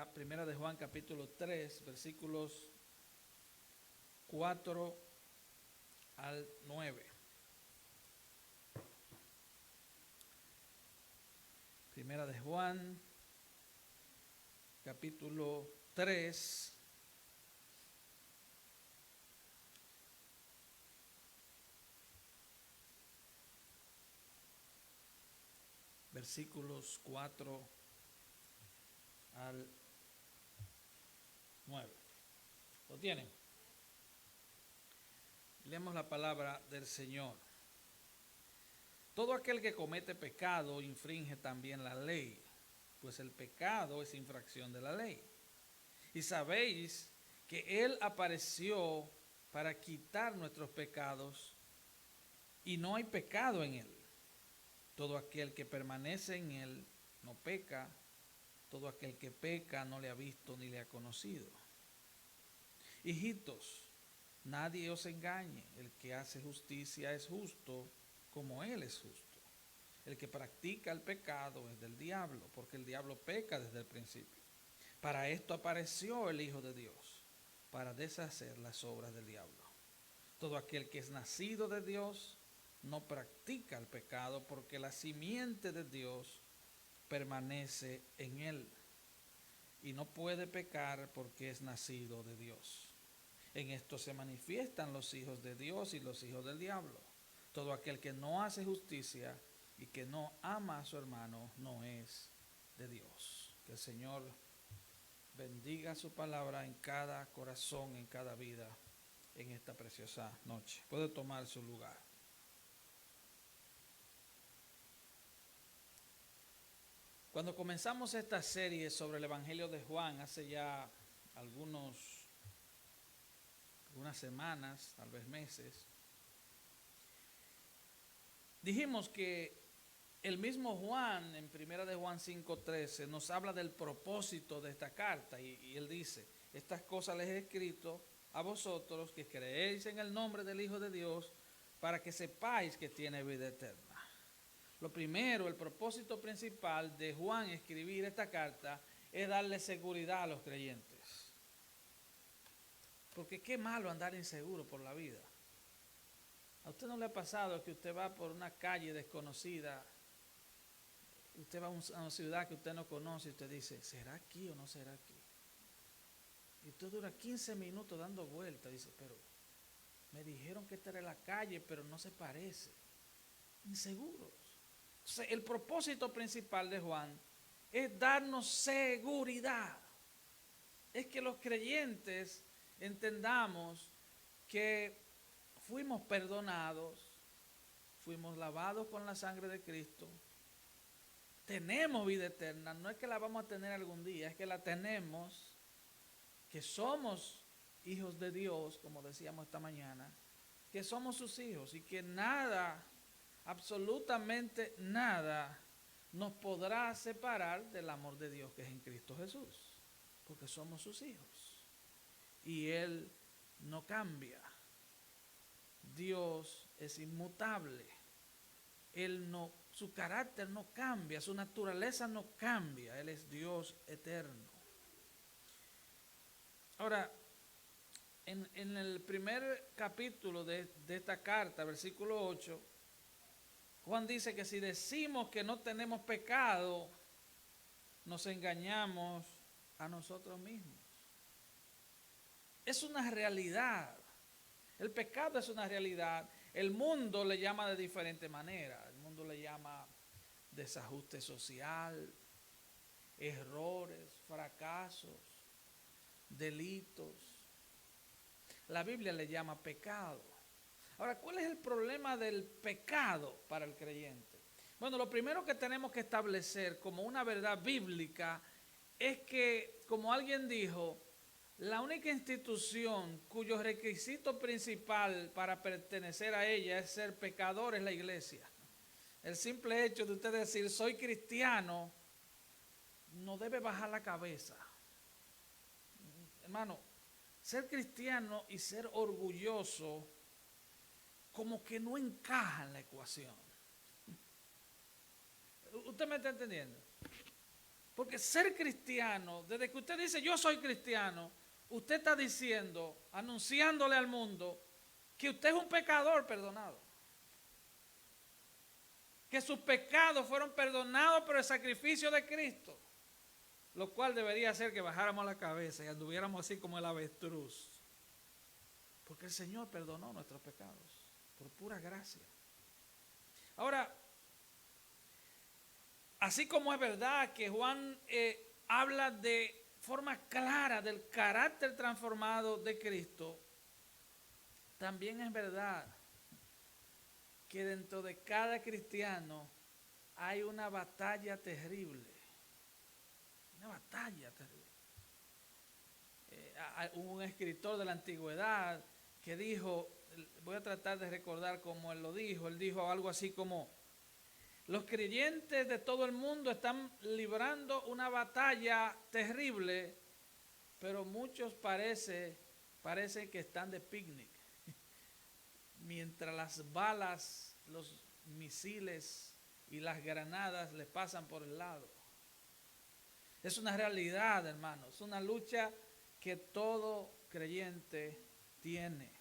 Primera de Juan capítulo 3, versículos 4 al 9. Primera de Juan capítulo 3, versículos 4 al 9. ¿Lo tienen? Leemos la palabra del Señor. Todo aquel que comete pecado infringe también la ley, pues el pecado es infracción de la ley. Y sabéis que Él apareció para quitar nuestros pecados, y no hay pecado en Él. Todo aquel que permanece en Él no peca. Todo aquel que peca no le ha visto ni le ha conocido. Hijitos, nadie os engañe. El que hace justicia es justo como Él es justo. El que practica el pecado es del diablo, porque el diablo peca desde el principio. Para esto apareció el Hijo de Dios, para deshacer las obras del diablo. Todo aquel que es nacido de Dios no practica el pecado, porque la simiente de Dios permanece en él y no puede pecar porque es nacido de Dios. En esto se manifiestan los hijos de Dios y los hijos del diablo. Todo aquel que no hace justicia y que no ama a su hermano no es de Dios. Que el Señor bendiga su palabra en cada corazón, en cada vida, en esta preciosa noche. Puede tomar su lugar. Cuando comenzamos esta serie sobre el Evangelio de Juan, hace ya algunas semanas, tal vez meses, dijimos que el mismo Juan, en Primera de Juan 5:13, nos habla del propósito de esta carta, y él dice: estas cosas les he escrito a vosotros que creéis en el nombre del Hijo de Dios, para que sepáis que tiene vida eterna. Lo primero, el propósito principal de Juan escribir esta carta es darle seguridad a los creyentes. Porque qué malo andar inseguro por la vida. ¿A usted no le ha pasado que usted va por una calle desconocida, usted va a una ciudad que usted no conoce y usted dice: ¿será aquí o no será aquí? Y usted dura 15 minutos dando vueltas y dice: pero me dijeron que esta era la calle, pero no se parece. Inseguros. Entonces, el propósito principal de Juan es darnos seguridad. Es que los creyentes entendamos que fuimos perdonados, fuimos lavados con la sangre de Cristo, tenemos vida eterna. No es que la vamos a tener algún día, es que la tenemos, que somos hijos de Dios, como decíamos esta mañana, que somos sus hijos y que nada, absolutamente nada, nos podrá separar del amor de Dios que es en Cristo Jesús, porque somos sus hijos y Él no cambia. Dios es inmutable. Su carácter no cambia, su naturaleza no cambia. Él es Dios eterno. Ahora, en el primer capítulo de esta carta, versículo 8, Juan dice que si decimos que no tenemos pecado, nos engañamos a nosotros mismos. Es una realidad. El pecado es una realidad. El mundo le llama de diferente manera. El mundo le llama desajuste social, errores, fracasos, delitos. La Biblia le llama pecado. Ahora, ¿cuál es el problema del pecado para el creyente? Bueno, lo primero que tenemos que establecer como una verdad bíblica es que, como alguien dijo, la única institución cuyo requisito principal para pertenecer a ella es ser pecador es la iglesia. El simple hecho de usted decir soy cristiano no debe bajar la cabeza. Hermano, ser cristiano y ser orgulloso como que no encaja en la ecuación. ¿Usted me está entendiendo? Porque ser cristiano, desde que usted dice yo soy cristiano, usted está diciendo, anunciándole al mundo que usted es un pecador perdonado. Que sus pecados fueron perdonados por el sacrificio de Cristo. Lo cual debería hacer que bajáramos la cabeza y anduviéramos así como el avestruz. Porque el Señor perdonó nuestros pecados por pura gracia. Ahora, así como es verdad que Juan habla de forma clara del carácter transformado de Cristo, también es verdad que dentro de cada cristiano hay una batalla terrible. Una batalla terrible. Hubo un escritor de la antigüedad que dijo, voy a tratar de recordar cómo él lo dijo, él dijo algo así como: los creyentes de todo el mundo están librando una batalla terrible, pero muchos parece que están de picnic, mientras las balas, los misiles y las granadas les pasan por el lado. Es una realidad, hermanos, es una lucha que todo creyente tiene.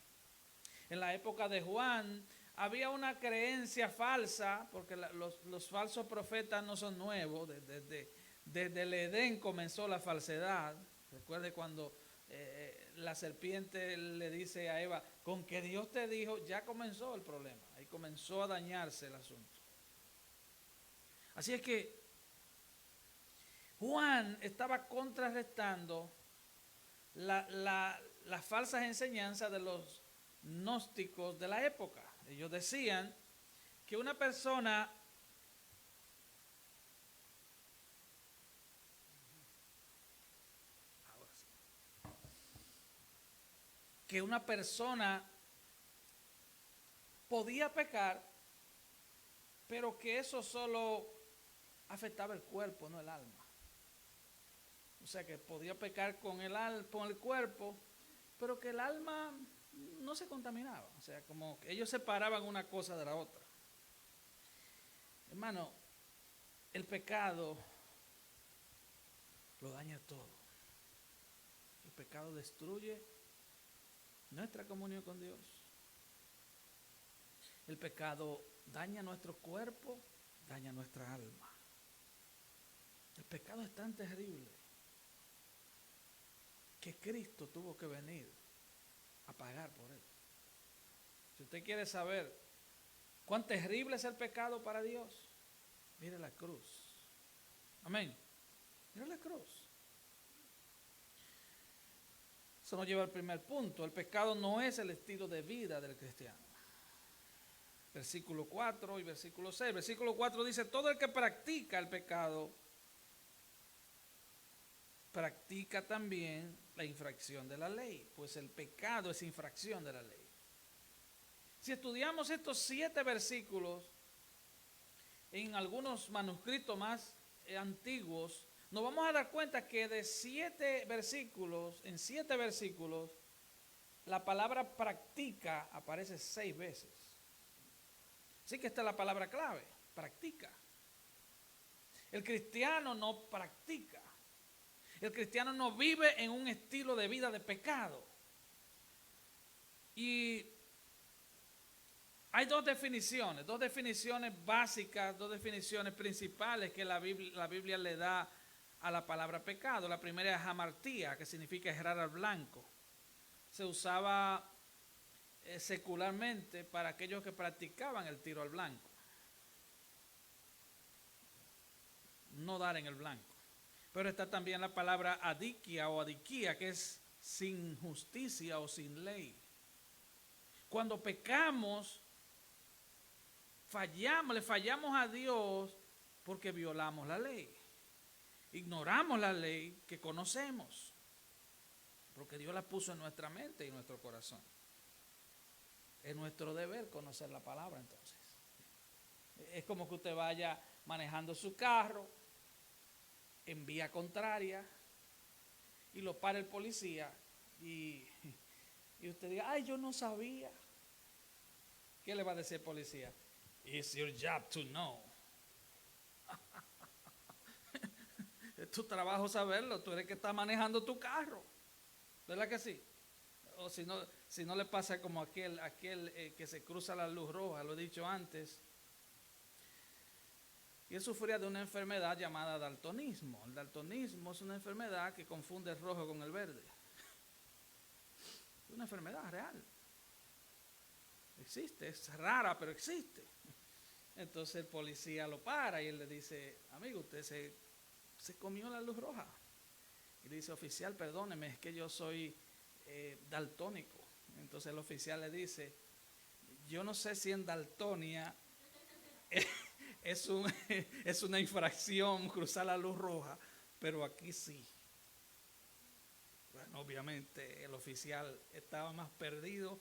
En la época de Juan había una creencia falsa, porque los falsos profetas no son nuevos, desde el Edén comenzó la falsedad. Recuerde cuando la serpiente le dice a Eva, con que Dios te dijo, ya comenzó el problema, ahí comenzó a dañarse el asunto. Así es que Juan estaba contrarrestando las falsas enseñanzas de los gnósticos de la época. Ellos decían que una persona podía pecar, pero que eso solo afectaba el cuerpo, no el alma. O sea, que podía pecar con el cuerpo, pero que el alma no se contaminaba. O sea, como que ellos separaban una cosa de la otra. Hermano, el pecado lo daña todo. El pecado destruye nuestra comunión con Dios. El pecado daña nuestro cuerpo, daña nuestra alma. El pecado es tan terrible que Cristo tuvo que venir a pagar por él. Si usted quiere saber cuán terrible es el pecado para Dios, mire la cruz. Amén. Mire la cruz. Eso nos lleva al primer punto. El pecado no es el estilo de vida del cristiano. Versículo 4 y versículo 6. Versículo 4 dice, todo el que practica el pecado practica también la infracción de la ley, pues el pecado es infracción de la ley. Si estudiamos estos 7 versículos en algunos manuscritos más antiguos, nos vamos a dar cuenta que en 7 versículos, la palabra practica aparece 6 veces. Así que esta es la palabra clave, practica. El cristiano no practica. El cristiano no vive en un estilo de vida de pecado. Y hay dos definiciones básicas, dos definiciones principales que la Biblia le da a la palabra pecado. La primera es hamartía, que significa errar al blanco. Se usaba secularmente para aquellos que practicaban el tiro al blanco. No dar en el blanco. Pero está también la palabra adikia o adiquía, que es sin justicia o sin ley. Cuando pecamos, le fallamos a Dios porque violamos la ley. Ignoramos la ley que conocemos, porque Dios la puso en nuestra mente y en nuestro corazón. Es nuestro deber conocer la palabra entonces. Es como que usted vaya manejando su carro en vía contraria y lo para el policía y usted diga, ay, yo no sabía. ¿Qué le va a decir el policía? It's your job to know. Es tu trabajo saberlo, tú eres el que está manejando tu carro, ¿verdad que sí? O si no le pasa como aquel que se cruza la luz roja, lo he dicho antes, y él sufría de una enfermedad llamada daltonismo. El daltonismo es una enfermedad que confunde el rojo con el verde. Es una enfermedad real. Existe, es rara, pero existe. Entonces el policía lo para y él le dice, amigo, usted se comió la luz roja. Y le dice, oficial, perdóneme, es que yo soy daltónico. Entonces el oficial le dice, yo no sé si en Daltonia es una infracción cruzar la luz roja, pero aquí sí. Bueno, obviamente el oficial estaba más perdido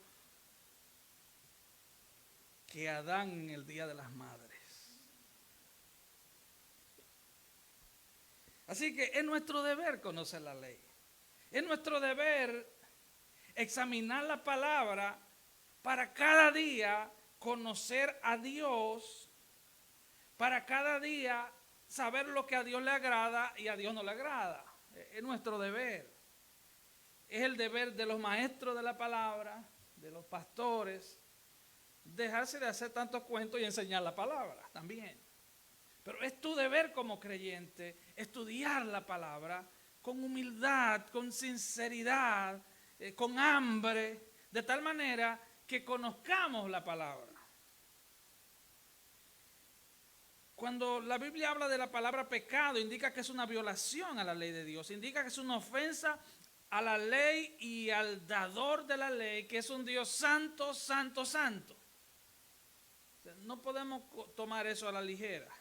que Adán en el Día de las Madres. Así que es nuestro deber conocer la ley. Es nuestro deber examinar la palabra para cada día conocer a Dios, para cada día saber lo que a Dios le agrada y a Dios no le agrada. Es nuestro deber. Es el deber de los maestros de la palabra, de los pastores, dejarse de hacer tantos cuentos y enseñar la palabra también. Pero es tu deber como creyente estudiar la palabra con humildad, con sinceridad, con hambre, de tal manera que conozcamos la palabra. Cuando la Biblia habla de la palabra pecado, indica que es una violación a la ley de Dios, indica que es una ofensa a la ley y al dador de la ley, que es un Dios santo, santo, santo. O sea, no podemos tomar eso a la ligera.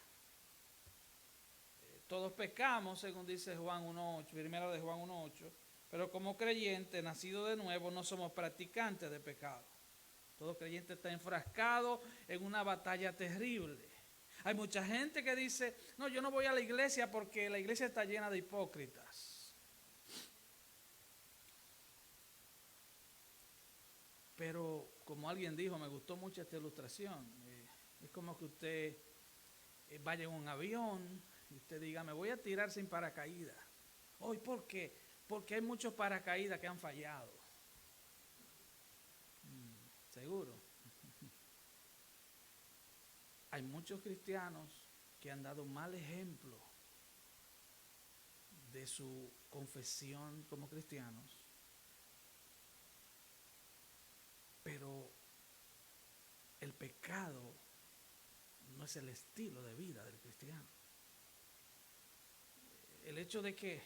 Todos pecamos, según dice Juan 1.8, primera de Juan 1.8, pero como creyente, nacido de nuevo, no somos practicantes de pecado. Todo creyente está enfrascado en una batalla terrible. Hay mucha gente que dice, no, yo no voy a la iglesia porque la iglesia está llena de hipócritas. Pero como alguien dijo, me gustó mucho esta ilustración, es como que usted vaya en un avión y usted diga, me voy a tirar sin paracaídas. Hoy, ¿por qué? Porque hay muchos paracaídas que han fallado. Seguro. Hay muchos cristianos que han dado mal ejemplo de su confesión como cristianos, pero el pecado no es el estilo de vida del cristiano. El hecho de que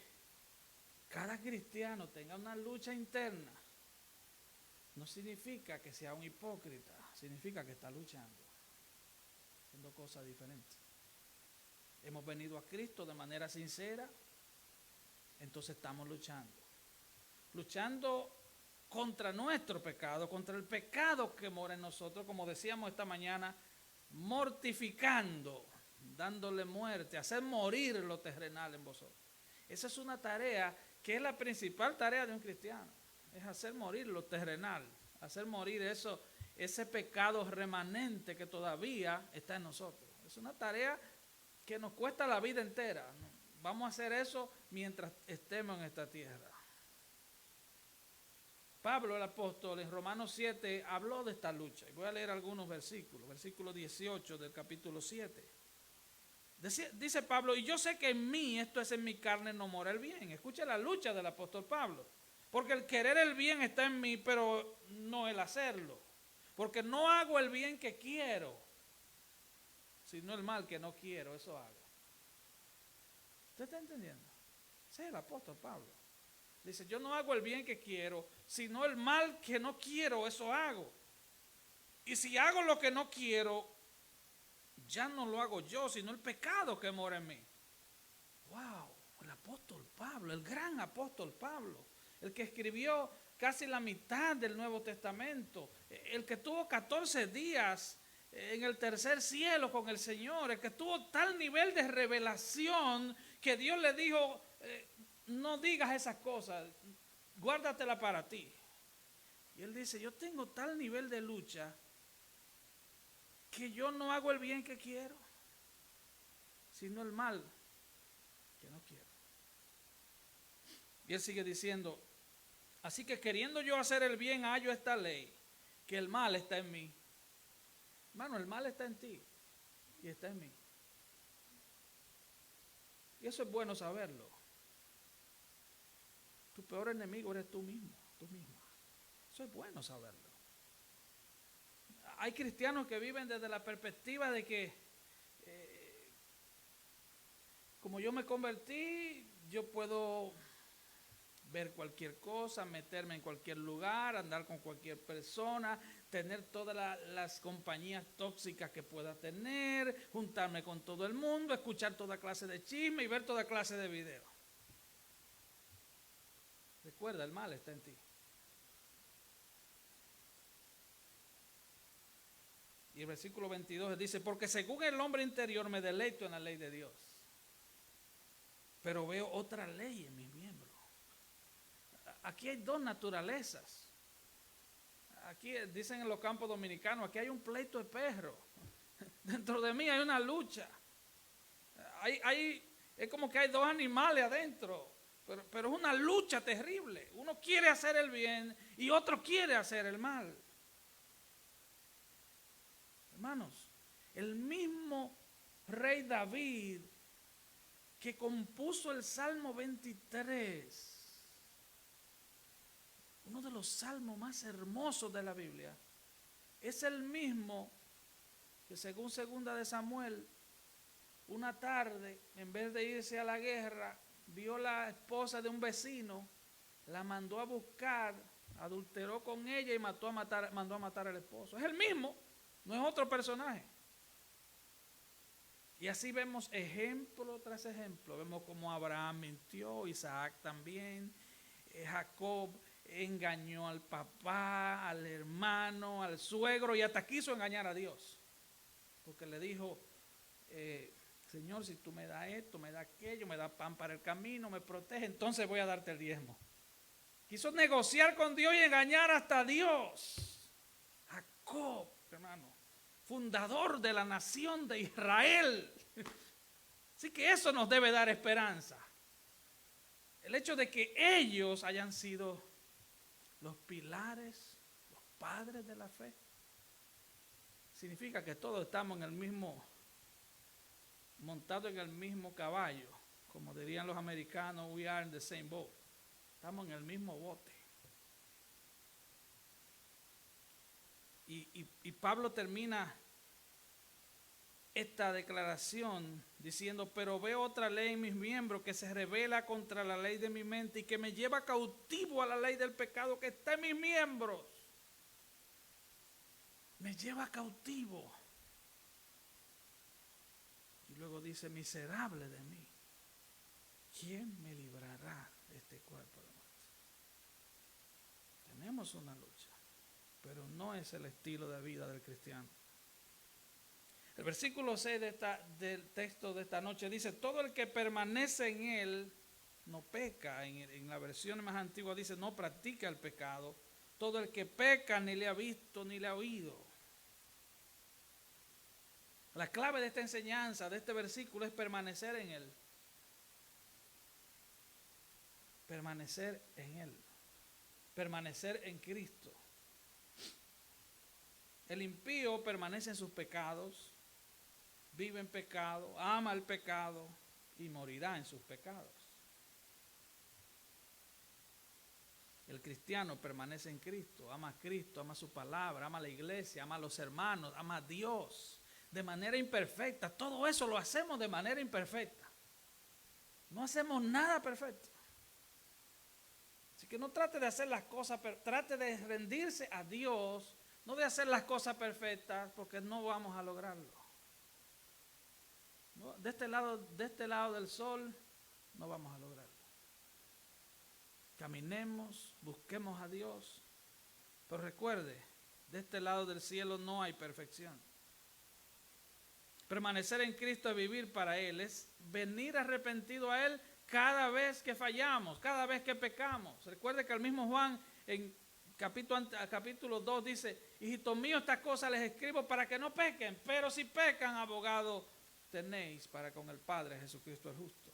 cada cristiano tenga una lucha interna no significa que sea un hipócrita, significa que está luchando. Son dos cosas diferentes. Hemos venido a Cristo de manera sincera, entonces estamos luchando contra nuestro pecado, contra el pecado que mora en nosotros, como decíamos esta mañana, mortificando, dándole muerte, hacer morir lo terrenal en vosotros. Esa es una tarea que es la principal tarea de un cristiano, es hacer morir lo terrenal, hacer morir ese pecado remanente que todavía está en nosotros. Es una tarea que nos cuesta la vida entera. Vamos a hacer eso mientras estemos en esta tierra. Pablo, el apóstol, en Romanos 7 habló de esta lucha. Y voy a leer algunos versículos. Versículo 18 del capítulo 7. Dice Pablo, y yo sé que en mí, esto es en mi carne, no mora el bien. Escucha la lucha del apóstol Pablo. Porque el querer el bien está en mí, pero no el hacerlo. Porque no hago el bien que quiero, sino el mal que no quiero, eso hago. ¿Usted está entendiendo? Ese es el apóstol Pablo. Dice, yo no hago el bien que quiero, sino el mal que no quiero, eso hago. Y si hago lo que no quiero, ya no lo hago yo, sino el pecado que mora en mí. ¡Wow! El apóstol Pablo, el gran apóstol Pablo, el que escribió casi la mitad del Nuevo Testamento, el que tuvo 14 días en el tercer cielo con el Señor, el que tuvo tal nivel de revelación que Dios le dijo, no digas esas cosas, guárdatela para ti. Y él dice, yo tengo tal nivel de lucha que yo no hago el bien que quiero, sino el mal que no quiero. Y él sigue diciendo, así que queriendo yo hacer el bien, hallo esta ley, que el mal está en mí. Hermano, el mal está en ti y está en mí. Y eso es bueno saberlo. Tu peor enemigo eres tú mismo, tú misma. Eso es bueno saberlo. Hay cristianos que viven desde la perspectiva de que como yo me convertí, yo puedo ver cualquier cosa, meterme en cualquier lugar, andar con cualquier persona, tener todas las compañías tóxicas que pueda tener, juntarme con todo el mundo, escuchar toda clase de chisme y ver toda clase de videos. Recuerda, el mal está en ti. Y el versículo 22 dice, porque según el hombre interior me deleito en la ley de Dios, pero veo otra ley en mis miembros. Aquí hay dos naturalezas. Aquí dicen en los campos dominicanos, aquí hay un pleito de perro. Dentro de mí hay una lucha. Es como que hay dos animales adentro, pero es una lucha terrible. Uno quiere hacer el bien y otro quiere hacer el mal. Hermanos, el mismo rey David que compuso el Salmo 23, uno de los salmos más hermosos de la Biblia, es el mismo que según 2 de Samuel, una tarde, en vez de irse a la guerra, vio la esposa de un vecino, la mandó a buscar, adulteró con ella y mandó a matar al esposo. Es el mismo, no es otro personaje. Y así vemos ejemplo tras ejemplo. Vemos como Abraham mintió, Isaac también, Jacob engañó al papá, al hermano, al suegro y hasta quiso engañar a Dios. Porque le dijo, Señor, si tú me das esto, me das aquello, me das pan para el camino, me protege, entonces voy a darte el diezmo. Quiso negociar con Dios y engañar hasta a Dios. Jacob, hermano, fundador de la nación de Israel. Así que eso nos debe dar esperanza. El hecho de que ellos hayan sido los pilares, los padres de la fe, significa que todos estamos en el mismo, montados en el mismo caballo. Como dirían los americanos, we are in the same boat. Estamos en el mismo bote. Y Pablo termina esta declaración diciendo, pero veo otra ley en mis miembros que se rebela contra la ley de mi mente y que me lleva cautivo a la ley del pecado que está en mis miembros. Me lleva cautivo. Y luego dice, miserable de mí, ¿quién me librará de este cuerpo de muerte? Tenemos una lucha, pero no es el estilo de vida del cristiano. El versículo 6 del texto de esta noche dice, todo el que permanece en él no peca. En la versión más antigua dice, no practica el pecado. Todo el que peca ni le ha visto ni le ha oído. La clave de esta enseñanza, de este versículo, es permanecer en él. Permanecer en él. Permanecer en Cristo. El impío permanece en sus pecados, vive en pecado, ama el pecado y morirá en sus pecados. El cristiano permanece en Cristo, ama su palabra, ama la iglesia, ama a los hermanos, ama a Dios de manera imperfecta. Todo eso lo hacemos de manera imperfecta. No hacemos nada perfecto. Así que no trate de hacer las cosas, trate de rendirse a Dios, no de hacer las cosas perfectas, porque no vamos a lograrlo. No, de este lado del sol, no vamos a lograrlo. Caminemos, busquemos a Dios, pero recuerde, de este lado del cielo no hay perfección. Permanecer en Cristo es vivir para Él, es venir arrepentido a Él cada vez que fallamos, cada vez que pecamos. Recuerde que el mismo Juan en capítulo 2 dice, hijitos míos, estas cosas les escribo para que no pequen, pero si pecan, abogado tenéis para con el Padre, Jesucristo el justo.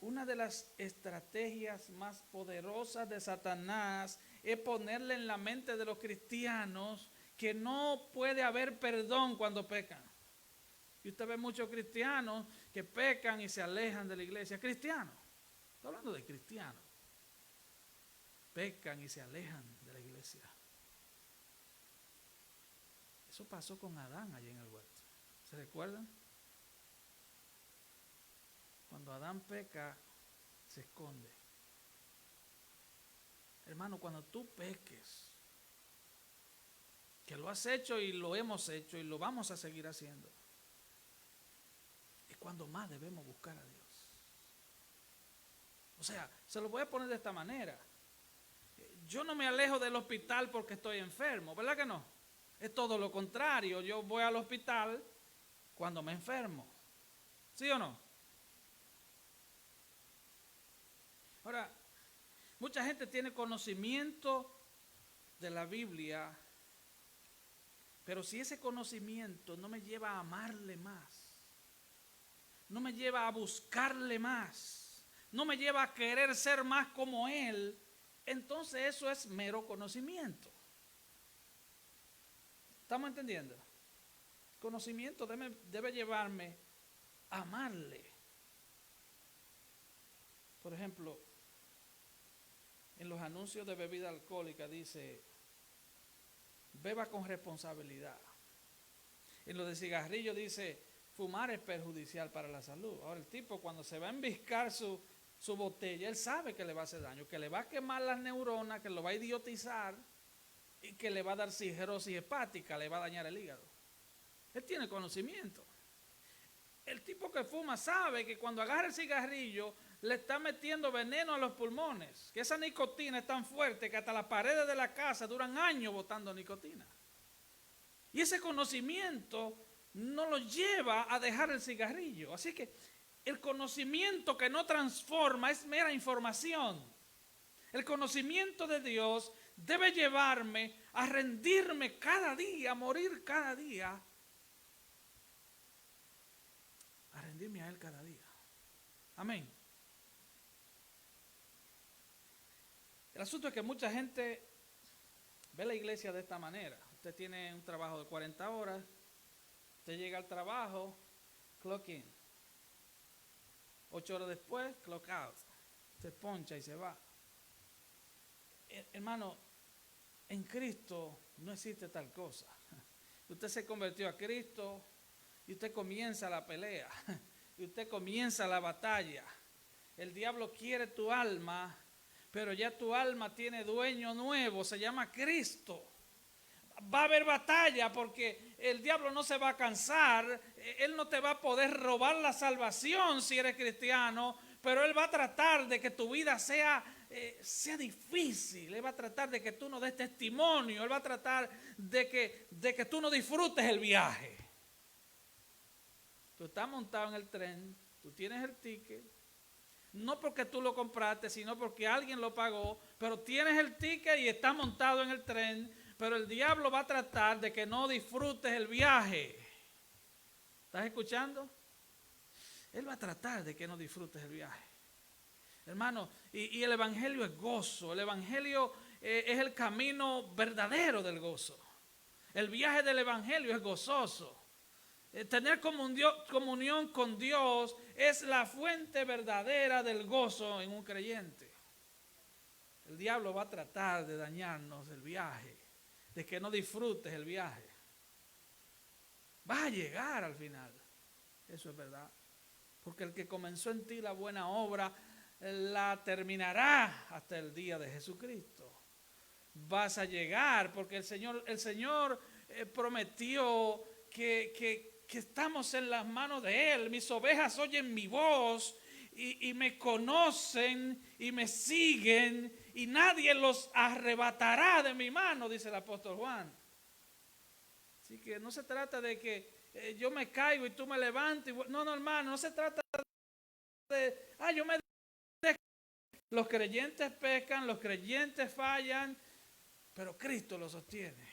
una de las estrategias más poderosas de Satanás es ponerle en la mente de los cristianos que no puede haber perdón cuando pecan. Y usted ve muchos cristianos que pecan y se alejan de la iglesia. Cristianos, estoy hablando de cristianos. Pecan y se alejan de la iglesia. Eso pasó con Adán allí en el huerto. ¿Se recuerdan? Cuando Adán peca, se esconde. Hermano, cuando tú peques, que lo has hecho y lo hemos hecho y lo vamos a seguir haciendo, es cuando más debemos buscar a Dios. O sea, se lo voy a poner de esta manera. Yo no me alejo del hospital porque estoy enfermo, ¿verdad que no? Es todo lo contrario, yo voy al hospital cuando me enfermo. ¿Sí o no? Ahora, mucha gente tiene conocimiento de la Biblia, pero si ese conocimiento no me lleva a amarle más, no me lleva a buscarle más, no me lleva a querer ser más como Él, entonces eso es mero conocimiento. ¿Estamos entendiendo? Conocimiento debe llevarme a amarle. Por ejemplo, en los anuncios de bebida alcohólica dice, beba con responsabilidad. En lo de cigarrillo dice, fumar es perjudicial para la salud. Ahora el tipo cuando se va a embiscar su botella, él sabe que le va a hacer daño, que le va a quemar las neuronas, que lo va a idiotizar y que le va a dar cirrosis hepática, le va a dañar el hígado. Él tiene conocimiento. El tipo que fuma sabe que cuando agarra el cigarrillo le está metiendo veneno a los pulmones, que esa nicotina es tan fuerte que hasta las paredes de la casa duran años botando nicotina. Y ese conocimiento no lo lleva a dejar el cigarrillo. Así que el conocimiento que no transforma es mera información. El conocimiento de Dios debe llevarme a rendirme cada día, a morir cada día, a rendirme a Él cada día. Amén. El asunto es que mucha gente ve la iglesia de esta manera. Usted tiene un trabajo de 40 horas, usted llega al trabajo, clock in. 8 horas después, clock out. Usted poncha y se va. Hermano, en Cristo no existe tal cosa. Usted se convirtió a Cristo y usted comienza la pelea. Y usted comienza la batalla. El diablo quiere tu alma, pero ya tu alma tiene dueño nuevo, se llama Cristo. Va a haber batalla porque el diablo no se va a cansar, él no te va a poder robar la salvación si eres cristiano, pero él va a tratar de que tu vida sea difícil, él va a tratar de que tú no des testimonio, él va a tratar de que tú no disfrutes el viaje. Tú estás montado en el tren, tú tienes el ticket, no porque tú lo compraste, sino porque alguien lo pagó, pero tienes el ticket y estás montado en el tren, pero el diablo va a tratar de que no disfrutes el viaje. ¿Estás escuchando? Él va a tratar de que no disfrutes el viaje. Hermano, y el evangelio es gozo, el evangelio es el camino verdadero del gozo. El viaje del evangelio es gozoso. Tener comunión con Dios es la fuente verdadera del gozo en un creyente. El diablo va a tratar de dañarnos el viaje, de que no disfrutes el viaje. Vas a llegar al final, eso es verdad, porque el que comenzó en ti la buena obra la terminará hasta el día de Jesucristo. Vas a llegar porque el Señor prometió que estamos en las manos de Él. Mis ovejas oyen mi voz y me conocen y me siguen y nadie los arrebatará de mi mano, dice el apóstol Juan. Así que no se trata de que yo me caigo y tú me levantas. No, hermano, no se trata de, yo me dejo. Los creyentes pecan, los creyentes fallan, pero Cristo los sostiene.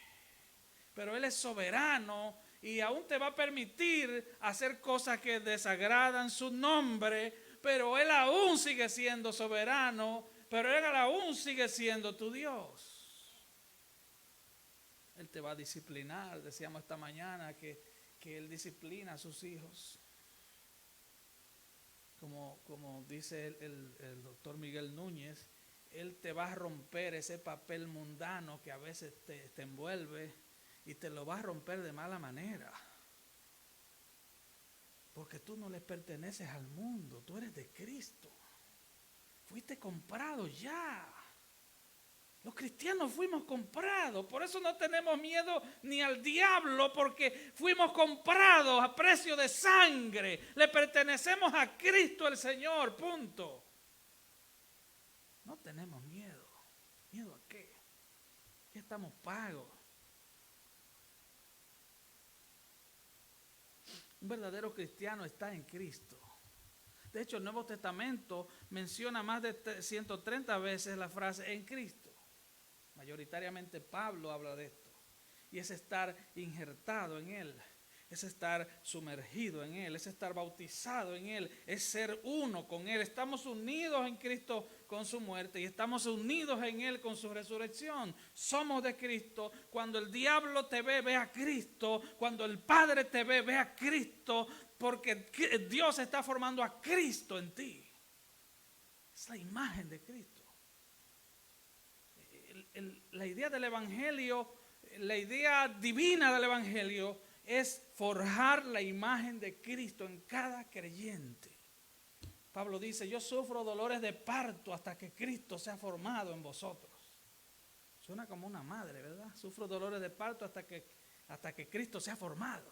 Pero Él es soberano y aún te va a permitir hacer cosas que desagradan su nombre, pero Él aún sigue siendo soberano, pero Él aún sigue siendo tu Dios. Él te va a disciplinar. Decíamos esta mañana que Él disciplina a sus hijos. Como dice el doctor Miguel Núñez, Él te va a romper ese papel mundano que a veces te envuelve, y te lo va a romper de mala manera. Porque tú no le perteneces al mundo, tú eres de Cristo. Fuiste comprado ya. Los cristianos fuimos comprados, por eso no tenemos miedo ni al diablo, porque fuimos comprados a precio de sangre. Le pertenecemos a Cristo el Señor, punto. No tenemos miedo. ¿Miedo a qué? Ya estamos pagos. Un verdadero cristiano está en Cristo. De hecho, el Nuevo Testamento menciona más de 130 veces la frase en Cristo. Mayoritariamente Pablo habla de esto. Y es estar injertado en Él. Es estar sumergido en Él. Es estar bautizado en Él. Es ser uno con Él. Estamos unidos en Cristo con su muerte y estamos unidos en Él con su resurrección. Somos de Cristo. Cuando el diablo te ve a Cristo. Cuando el Padre te ve a Cristo. Porque Dios está formando a Cristo en ti. Es la imagen de Cristo. La idea del Evangelio, la idea divina del Evangelio es forjar la imagen de Cristo en cada creyente. Pablo dice, yo sufro dolores de parto hasta que Cristo sea formado en vosotros. Suena como una madre, ¿verdad? Sufro dolores de parto hasta que Cristo sea formado.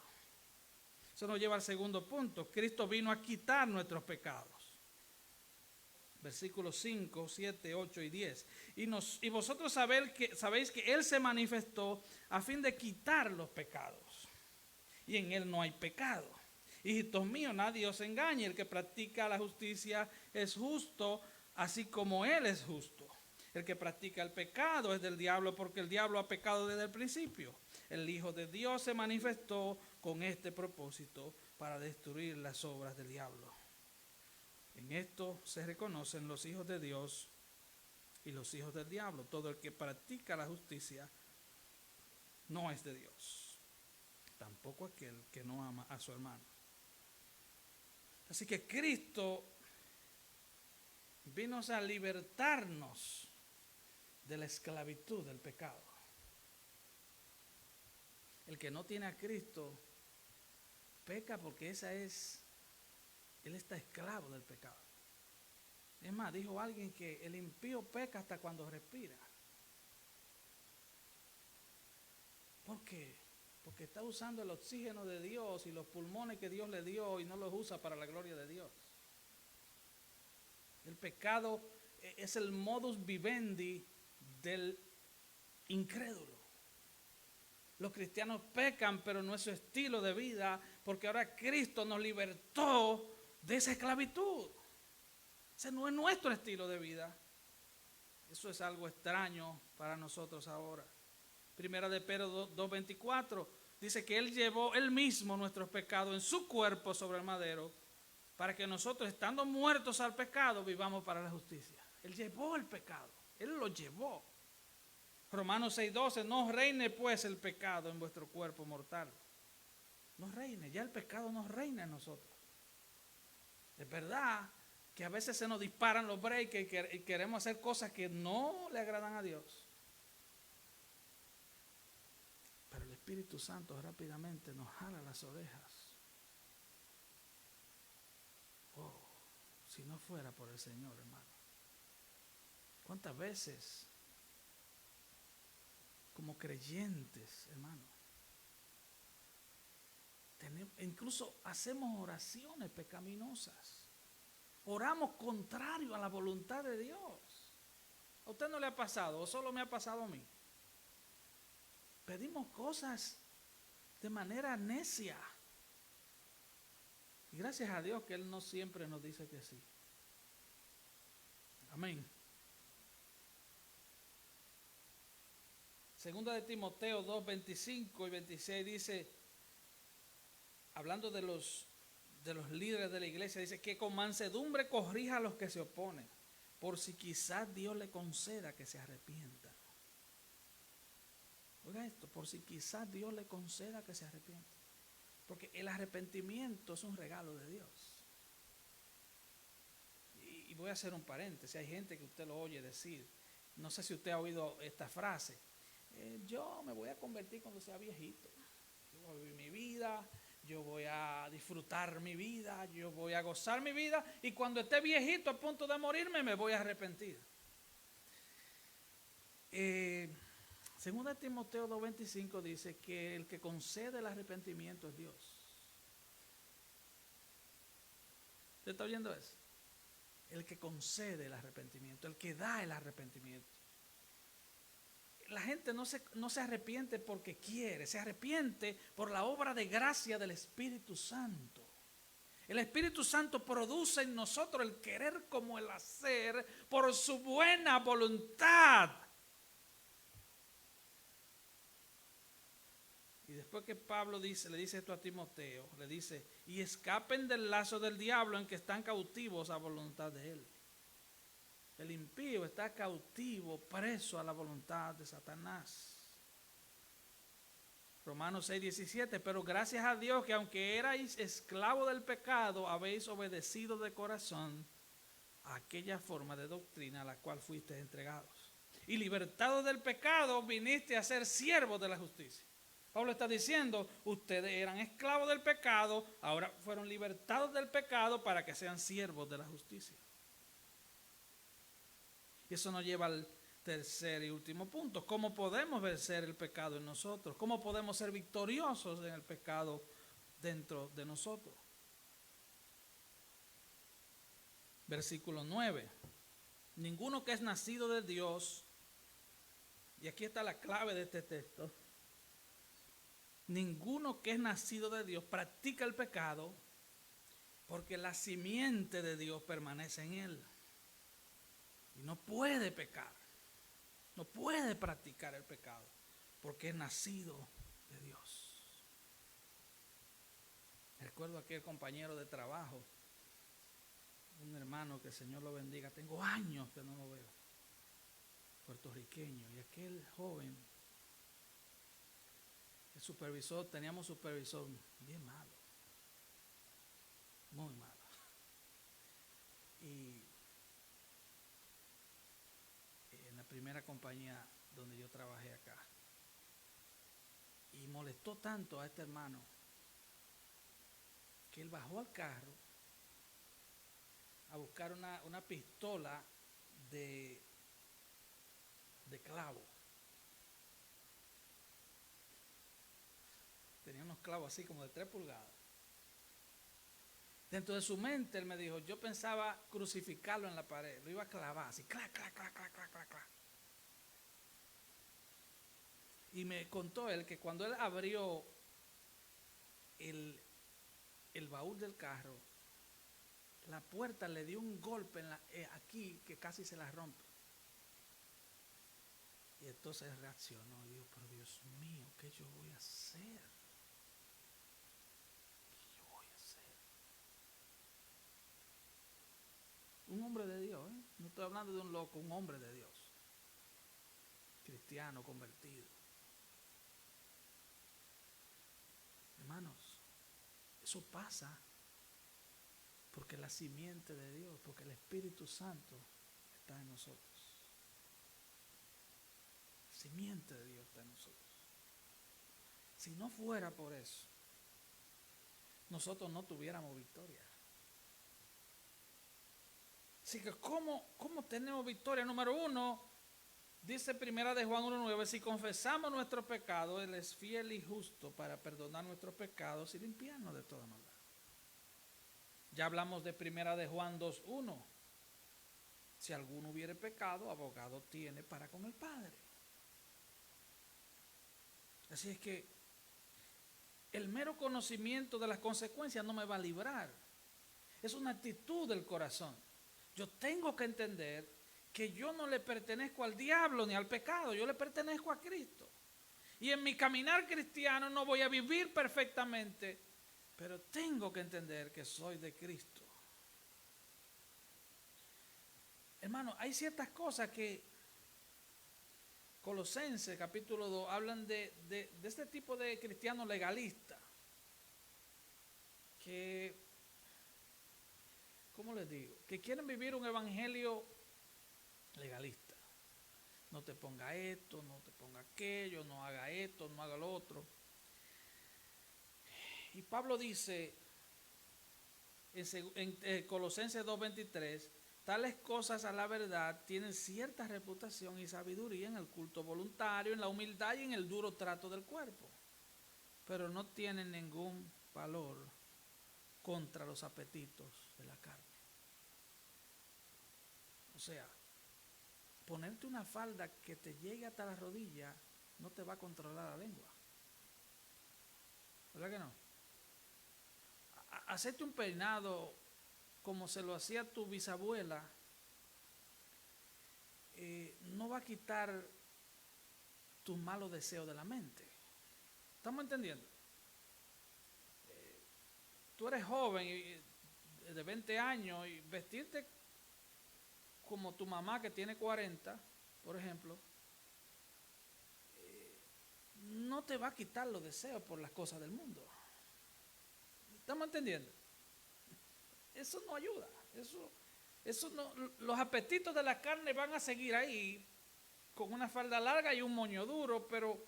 Eso nos lleva al segundo punto. Cristo vino a quitar nuestros pecados. Versículos 5, 7, 8 y 10. Y vosotros sabéis que Él se manifestó a fin de quitar los pecados. Y en Él no hay pecado. Hijitos míos, nadie os engañe. El que practica la justicia es justo, así como Él es justo. El que practica el pecado es del diablo, porque el diablo ha pecado desde el principio. El Hijo de Dios se manifestó con este propósito, para destruir las obras del diablo. En esto se reconocen los hijos de Dios y los hijos del diablo. Todo el que practica la justicia no es de Dios, tampoco aquel que no ama a su hermano. Así que Cristo vino a libertarnos de la esclavitud del pecado. El que no tiene a Cristo peca porque él está esclavo del pecado. Es más, dijo alguien que el impío peca hasta cuando respira. ¿Por qué? Porque está usando el oxígeno de Dios y los pulmones que Dios le dio y no los usa para la gloria de Dios. El pecado es el modus vivendi del incrédulo. Los cristianos pecan, pero no es su estilo de vida, porque ahora Cristo nos libertó de esa esclavitud. Ese no es nuestro estilo de vida. Eso es algo extraño para nosotros ahora. Primera de Pedro 2:24 dice que Él llevó Él mismo nuestros pecados en su cuerpo sobre el madero, para que nosotros, estando muertos al pecado, vivamos para la justicia. Él llevó el pecado, Él lo llevó. Romanos 6:12, no reine pues el pecado en vuestro cuerpo mortal. No reine, ya el pecado no reina en nosotros. Es verdad que a veces se nos disparan los breaks y queremos hacer cosas que no le agradan a Dios. Pero el Espíritu Santo rápidamente nos jala las orejas. Oh, si no fuera por el Señor, hermano. ¿Cuántas veces como creyentes, hermano, incluso hacemos oraciones pecaminosas? Oramos contrario a la voluntad de Dios. ¿A usted no le ha pasado o solo me ha pasado a mí? Pedimos cosas de manera necia. Y gracias a Dios que Él no siempre nos dice que sí. Amén. Segunda de Timoteo 2:25 y 26 dice, hablando de los líderes de la iglesia, dice que con mansedumbre corrija a los que se oponen, por si quizás Dios le conceda que se arrepientan. Oiga esto, por si quizás Dios le conceda que se arrepientan. Porque el arrepentimiento es un regalo de Dios. Y voy a hacer un paréntesis, hay gente que usted lo oye decir, no sé si usted ha oído esta frase, yo me voy a convertir cuando sea viejito, yo voy a vivir mi vida, yo voy a disfrutar mi vida, yo voy a gozar mi vida y cuando esté viejito a punto de morirme me voy a arrepentir. Según Timoteo 2:25 dice que el que concede el arrepentimiento es Dios. ¿Usted está oyendo eso? El que concede el arrepentimiento, el que da el arrepentimiento. La gente no se arrepiente porque quiere, se arrepiente por la obra de gracia del Espíritu Santo. El Espíritu Santo produce en nosotros el querer como el hacer por su buena voluntad. Y después que Pablo le dice esto a Timoteo, le dice, y escapen del lazo del diablo en que están cautivos a voluntad de él. El impío está cautivo, preso a la voluntad de Satanás. Romanos 6:17, pero gracias a Dios que aunque erais esclavos del pecado, habéis obedecido de corazón a aquella forma de doctrina a la cual fuisteis entregados. Y libertados del pecado, viniste a ser siervos de la justicia. Pablo está diciendo, ustedes eran esclavos del pecado, ahora fueron libertados del pecado para que sean siervos de la justicia. Y eso nos lleva al tercer y último punto. ¿Cómo podemos vencer el pecado en nosotros? ¿Cómo podemos ser victoriosos en el pecado dentro de nosotros? Versículo 9. Ninguno que es nacido de Dios, y aquí está la clave de este texto, ninguno que es nacido de Dios practica el pecado, porque la simiente de Dios permanece en él. Y no puede pecar, no puede practicar el pecado, porque es nacido de Dios. Recuerdo a aquel compañero de trabajo, un hermano que el Señor lo bendiga, tengo años que no lo veo, puertorriqueño, y aquel joven, el supervisor, teníamos supervisor bien malo, muy malo. Y en la primera compañía donde yo trabajé acá, y molestó tanto a este hermano que él bajó al carro a buscar una pistola de clavo. Tenía unos clavos así como de 3 pulgadas. Dentro de su mente él me dijo, yo pensaba crucificarlo en la pared, lo iba a clavar así, clac, clac, clac, clac, clac, clac, clac. Y me contó él que cuando él abrió el baúl del carro, la puerta le dio un golpe aquí que casi se la rompe. Y entonces reaccionó y dijo, pero Dios mío, ¿qué yo voy a hacer? ¿Qué yo voy a hacer? Un hombre de Dios, ¿eh? No estoy hablando de un loco, un hombre de Dios. Cristiano, convertido. Hermanos, eso pasa porque la simiente de Dios, porque el Espíritu Santo está en nosotros. La simiente de Dios está en nosotros. Si no fuera por eso, nosotros no tuviéramos victoria. Así que ¿cómo tenemos victoria? Número 1, dice primera de Juan 1:9, si confesamos nuestro pecado, Él es fiel y justo para perdonar nuestros pecados y limpiarnos de toda maldad. Ya hablamos de primera de Juan 2:1. Si alguno hubiere pecado, abogado tiene para con el Padre. Así es que el mero conocimiento de las consecuencias no me va a librar. Es una actitud del corazón. Yo tengo que entender que yo no le pertenezco al diablo ni al pecado, yo le pertenezco a Cristo. Y en mi caminar cristiano no voy a vivir perfectamente pero tengo que entender que soy de Cristo. Hermano, hay ciertas cosas que Colosenses capítulo 2 hablan de este tipo de cristianos legalistas que, ¿cómo les digo? Que quieren vivir un evangelio legalista. No te ponga esto, no te ponga aquello, no haga esto, no haga lo otro. Y Pablo dice en Colosenses 2:23, tales cosas a la verdad tienen cierta reputación y sabiduría en el culto voluntario, en la humildad y en el duro trato del cuerpo, pero no tienen ningún valor contra los apetitos de la carne. O sea, ponerte una falda que te llegue hasta la rodilla no te va a controlar la lengua. ¿Verdad que no? Hacerte un peinado como se lo hacía tu bisabuela no va a quitar tus malos deseos de la mente. ¿Estamos entendiendo? Tú eres joven de 20 años y vestirte como tu mamá que tiene 40, por ejemplo, no te va a quitar los deseos por las cosas del mundo. ¿Estamos entendiendo? Eso no ayuda. Eso no, los apetitos de la carne van a seguir ahí con una falda larga y un moño duro, pero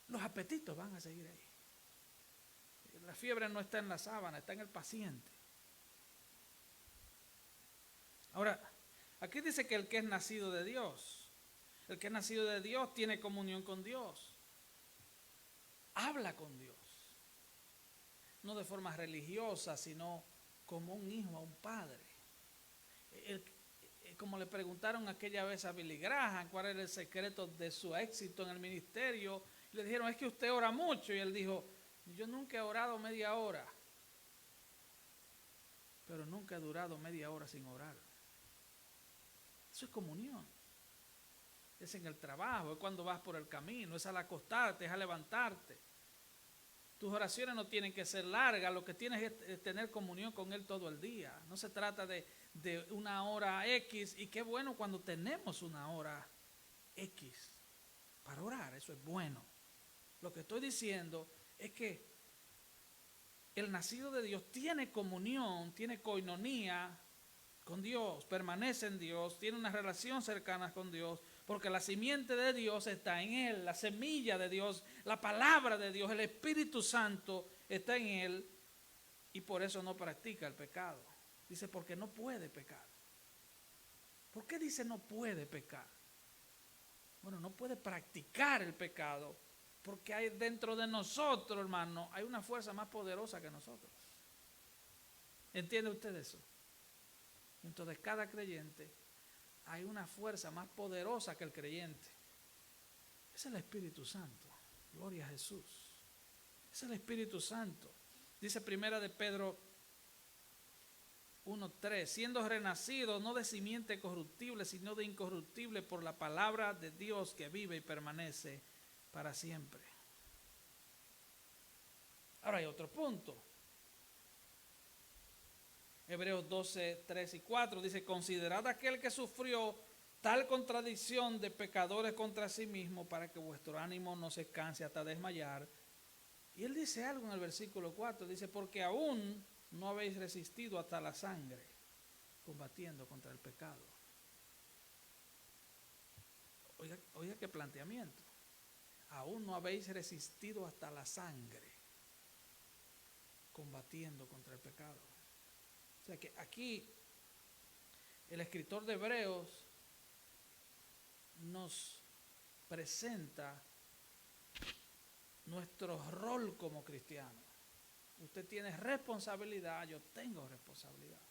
los apetitos van a seguir ahí. La fiebre no está en la sábana, está en el paciente. Ahora, aquí dice que el que es nacido de Dios, el que es nacido de Dios tiene comunión con Dios, habla con Dios, no de forma religiosa, sino como un hijo a un padre. Como le preguntaron aquella vez a Billy Graham cuál era el secreto de su éxito en el ministerio, le dijeron, es que usted ora mucho, y él dijo, yo nunca he orado media hora, pero nunca he durado media hora sin orar. Eso es comunión. Es en el trabajo, es cuando vas por el camino, es al acostarte, es al levantarte. Tus oraciones no tienen que ser largas, lo que tienes es tener comunión con Él todo el día. No se trata de una hora X, y qué bueno cuando tenemos una hora X para orar, eso es bueno. Lo que estoy diciendo es que el nacido de Dios tiene comunión, tiene koinonía con Dios, permanece en Dios, tiene una relación cercana con Dios, porque la simiente de Dios está en él, la semilla de Dios, la palabra de Dios, el Espíritu Santo está en él, y por eso no practica el pecado. Dice, porque no puede pecar. ¿Por qué dice no puede pecar? Bueno, no puede practicar el pecado, porque hay dentro de nosotros, hermano, hay una fuerza más poderosa que nosotros. ¿Entiende usted eso? Dentro de cada creyente hay una fuerza más poderosa que el creyente. Es el Espíritu Santo. Gloria a Jesús. Es el Espíritu Santo. Dice primera de Pedro 1:3, siendo renacido no de simiente corruptible, sino de incorruptible por la palabra de Dios que vive y permanece para siempre. Ahora hay otro punto. Hebreos 12:3-4 dice, considerad aquel que sufrió tal contradicción de pecadores contra sí mismo, para que vuestro ánimo no se canse hasta desmayar. Y él dice algo en el versículo 4, dice, porque aún no habéis resistido hasta la sangre, combatiendo contra el pecado. Oiga qué planteamiento. Aún no habéis resistido hasta la sangre, combatiendo contra el pecado. O sea que aquí el escritor de Hebreos nos presenta nuestro rol como cristiano. Usted tiene responsabilidad, yo tengo responsabilidad.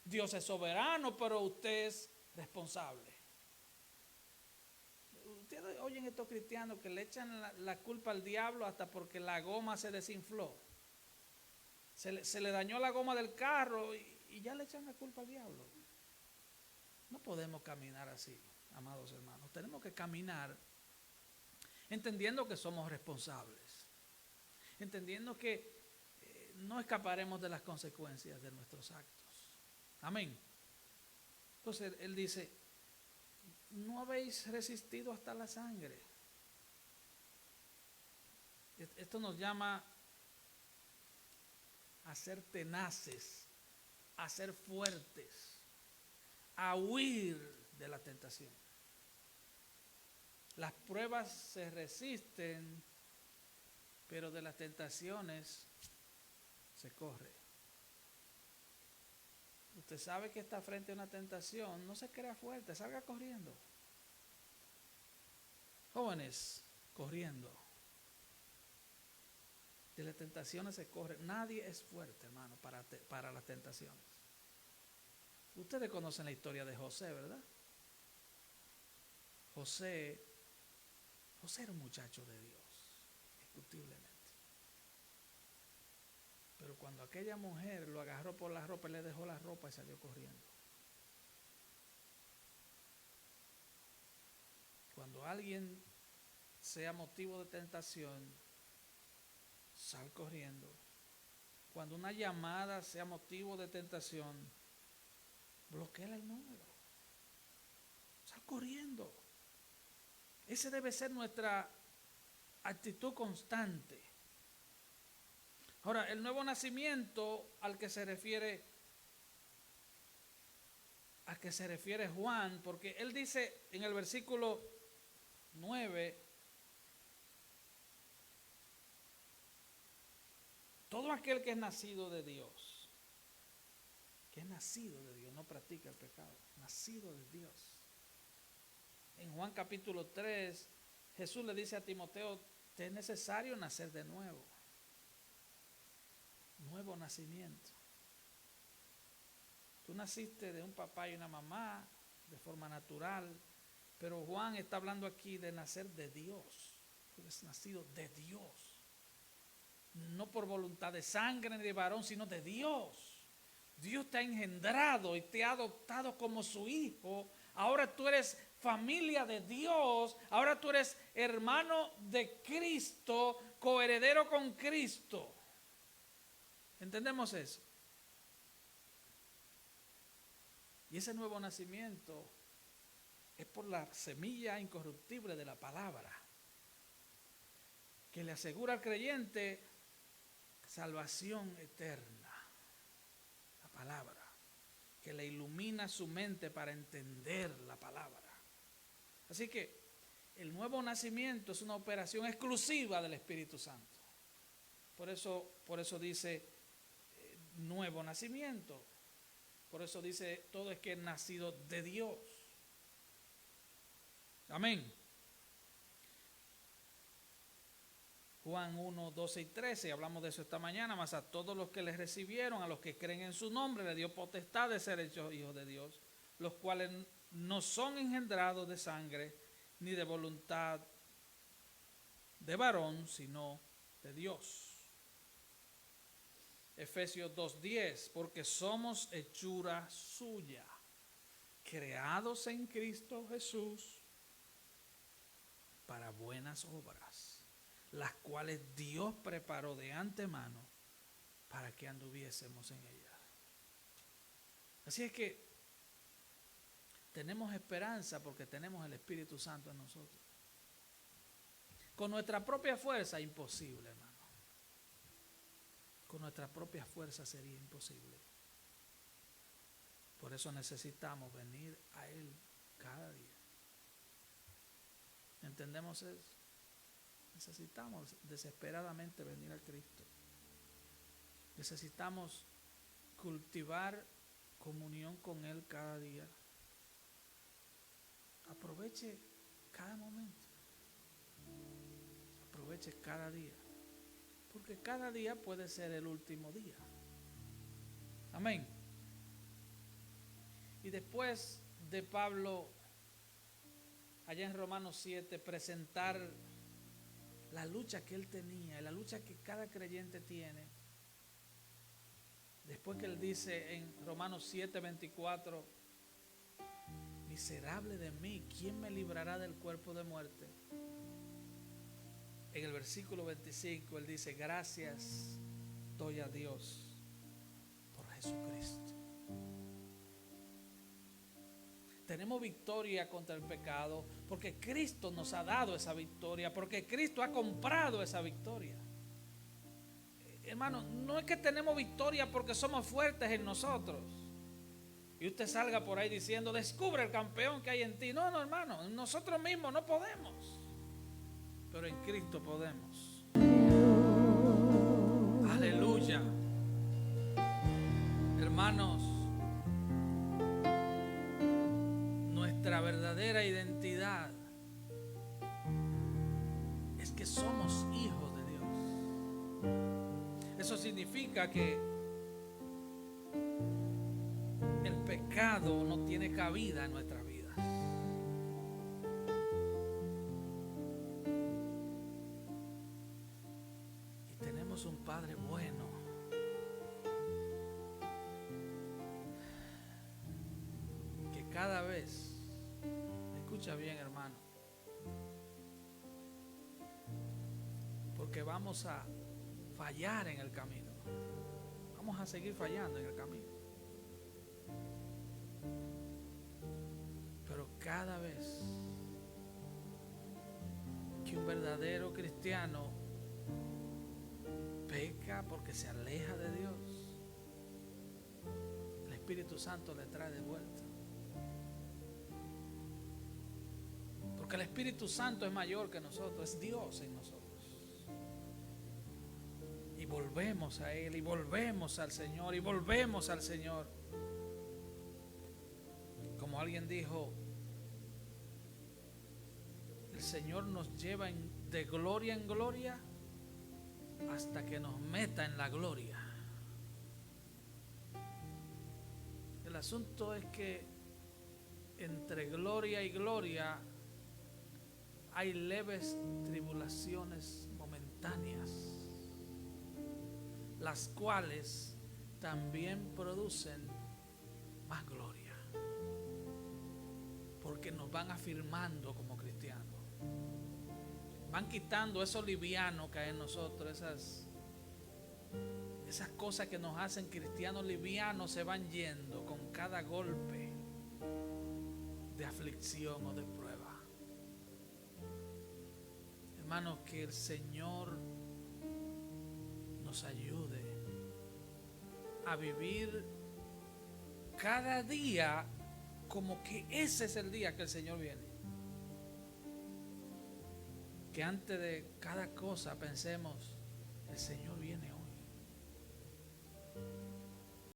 Dios es soberano, pero usted es responsable. Ustedes oyen estos cristianos que le echan la culpa al diablo hasta porque la goma se desinfló. Se le dañó la goma del carro y ya le echan la culpa al diablo. No podemos caminar así, amados hermanos. Tenemos que caminar entendiendo que somos responsables. Entendiendo que no escaparemos de las consecuencias de nuestros actos. Amén. Entonces él dice, no habéis resistido hasta la sangre. Esto nos llama a ser tenaces, a ser fuertes, a huir de la tentación. Las pruebas se resisten, pero de las tentaciones se corre. Usted sabe que está frente a una tentación, no se crea fuerte, salga corriendo. Jóvenes, corriendo. De las tentaciones se corre. Nadie es fuerte, hermano, para las tentaciones. Ustedes conocen la historia de José, ¿verdad? José era un muchacho de Dios, indiscutiblemente. Pero cuando aquella mujer lo agarró por la ropa, él le dejó la ropa y salió corriendo. Cuando alguien sea motivo de tentación, sal corriendo. Cuando una llamada sea motivo de tentación, bloquea el número. Sal corriendo. Esa debe ser nuestra actitud constante. Ahora, el nuevo nacimiento al que se refiere Juan, porque él dice en el versículo 9, todo aquel que es nacido de Dios, no practica el pecado, nacido de Dios. En Juan capítulo 3, Jesús le dice a Timoteo, te es necesario nacer de nuevo. Nuevo nacimiento. Tú naciste de un papá y una mamá de forma natural, pero Juan está hablando aquí de nacer de Dios. Tú eres nacido de Dios. No por voluntad de sangre ni de varón, sino de Dios. Dios te ha engendrado y te ha adoptado como su hijo. Ahora tú eres familia de Dios. Ahora tú eres hermano de Cristo, coheredero con Cristo. ¿Entendemos eso? Y ese nuevo nacimiento es por la semilla incorruptible de la palabra, que le asegura al creyente salvación eterna. La palabra, que le ilumina su mente para entender la palabra. Así que el nuevo nacimiento es una operación exclusiva del Espíritu Santo. Por eso dice nuevo nacimiento. Por eso dice todo es que es nacido de Dios. Amén. Juan 1, 12 y 13, hablamos de eso esta mañana. Mas a todos los que le recibieron, a los que creen en su nombre, le dio potestad de ser hechos hijos de Dios, los cuales no son engendrados de sangre, ni de voluntad de varón, sino de Dios. Efesios 2:10, porque somos hechura suya, creados en Cristo Jesús para buenas obras, las cuales Dios preparó de antemano para que anduviésemos en ellas. Así es que tenemos esperanza porque tenemos el Espíritu Santo en nosotros. Con nuestra propia fuerza, imposible, hermano. Con nuestra propia fuerza sería imposible. Por eso necesitamos venir a Él cada día. ¿Entendemos eso? Necesitamos desesperadamente venir a Cristo. Necesitamos cultivar comunión con Él cada día. Aproveche cada momento. Aproveche cada día. Porque cada día puede ser el último día. Amén. Y después de Pablo, allá en Romanos 7, presentar la lucha que él tenía, la lucha que cada creyente tiene. Después que él dice en Romanos 7, 24, miserable de mí, ¿quién me librará del cuerpo de muerte? En el versículo 25 él dice, gracias doy a Dios por Jesucristo. Tenemos victoria contra el pecado porque Cristo nos ha dado esa victoria, porque Cristo ha comprado esa victoria. Hermano, no es que tenemos victoria porque somos fuertes en nosotros y usted salga por ahí diciendo, descubre el campeón que hay en ti. No, hermano, nosotros mismos no podemos, pero en Cristo podemos. Aleluya. Hermanos, nuestra verdadera identidad es que somos hijos de Dios. Eso significa que el pecado no tiene cabida en nuestras vidas. Y tenemos un Padre bueno. Que cada vez, escucha bien, hermano, porque vamos a fallar en el camino. Vamos a seguir fallando en el camino. Pero cada vez que un verdadero cristiano peca porque se aleja de Dios, el Espíritu Santo le trae de vuelta. Porque el Espíritu Santo es mayor que nosotros, es Dios en nosotros. Y volvemos a Él, y volvemos al Señor, y volvemos al Señor. Como alguien dijo, el Señor nos lleva de gloria en gloria hasta que nos meta en la gloria. El asunto es que entre gloria y gloria hay leves tribulaciones momentáneas, las cuales también producen más gloria, porque nos van afirmando como cristianos, van quitando eso liviano que hay en nosotros, esas cosas que nos hacen cristianos livianos se van yendo con cada golpe de aflicción o de prueba. Hermanos, que el Señor nos ayude a vivir cada día como que ese es el día que el Señor viene. Que antes de cada cosa pensemos, el Señor viene